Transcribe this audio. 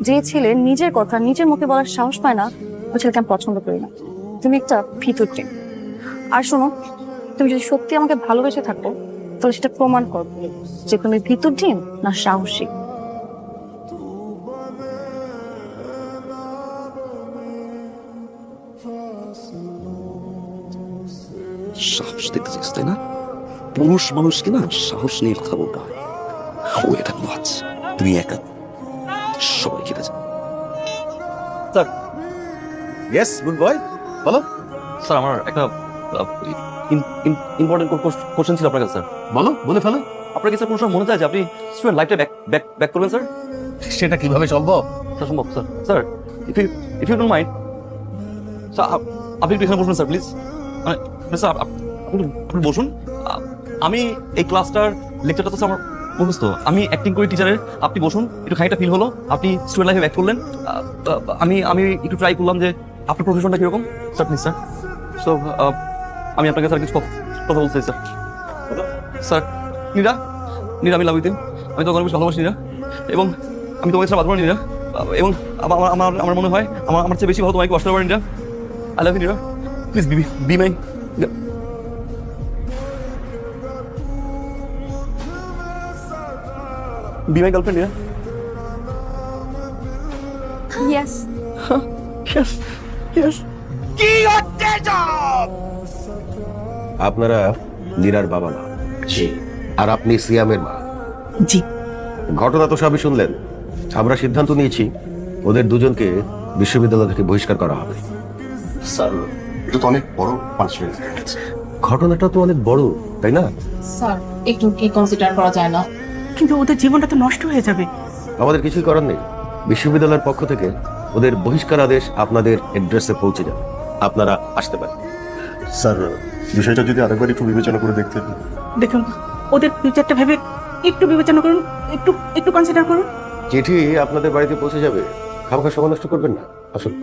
যে ছেলে নিজের কথা নিজের মুখে বলার সাহস পায় না, ওই ছেলেকে আমি পছন্দ করি না। তুমি একটা ভিতর টিম। আর শোনো, তুমি যদি সত্যি আমাকে ভালোবেসে থাকো তাহলে সেটা প্রমাণ করবে যে তুমি ভিতর টিম না সাহসী। সাহস দেখতে চাইছ তাই না? পুরুষ মানুষকে না সাহস নিয়ে কথা বলতে হয়। ও এটা মাছ, তুমি একা, সবাই কেটে যাও। স্যার, ইয়েস গুড বয়, বলো। স্যার আমার একটা ইম্পর্টেন্ট কোশ্চেন ছিল আপনার কাছে স্যার। বলো, বলে ফেলো। আপনার কি স্যার কোনো সময় মনে চায় যে আপনি স্টুডেন্ট লাইফটা ব্যাক করবেন স্যার? সেটা কিভাবে সম্ভব? স্যার সম্ভব sir. Sir if you don't mind sir, আপনি একটু এখানে বসুন স্যার প্লিজ। মানে স্যার আপনি বসুন। আমি এই ক্লাসটার লেকচারটা তো স্যার আমার মুখস্থ। আমি অ্যাক্টিং করি টিচারের, আপনি বসুন। একটু খানিকটা ফিল হলো আপনি স্টুডেন্ট লাইফে ব্যাক করলেন। আমি একটু ট্রাই করলাম যে আপনার প্রফেশনটা কীরকম স্যার প্লিজ স্যার। সো আমি আপনাকে স্যার কিছু কথা বলতে চাই স্যার। স্যার নীরা, নীরা আমি লাভ ইউ। আমি তোমাকে অনেক বেশি ভালোবাসি নীরা, এবং আমি তোমাকে ছাড়া বাঁচবো না নীরা। এবং আমার মনে হয় আমার চেয়ে বেশি ভালো তোমাকে কষ্ট পারে Neera. I love you Neera, please be my girlfriend Neera. Yes. Yes, yes. আপনারা নীরার বাবা মা? জি। আর আপনি সিয়ামের মা? জি। ঘটনা তো সবই শুনলেন। আমরা সিদ্ধান্ত নিয়েছি ওদের দুজনকে বিশ্ববিদ্যালয় থেকে বহিষ্কার করা হবে। স্যার, এটা তো অনেক বড় পানিশমেন্ট। ঘটনাটা তো অনেক বড়, তাই না? স্যার একটু কি কনসিডার করা যায় না? কিন্তু ওদের জীবনটা তো নষ্ট হয়ে যাবে। আমাদের কিছুই করার নেই। বিশ্ববিদ্যালয়ের পক্ষ থেকে ওদের বহিষ্কার আদেশ আপনাদের অ্যাড্রেসে পৌঁছে যাবে। আপনারা আসতে পারেন। স্যার, বিষয়টা যদি আরেকবার একটু বিবেচনা করে দেখতেন। দেখুন, ওদের ফিউচারটা ভেবে একটু বিবেচনা করুন, একটু কনসিডার করুন। চিঠি আপনাদের বাড়িতে পৌঁছে যাবে, খামখা সময় নষ্ট করবেন না। আসুন।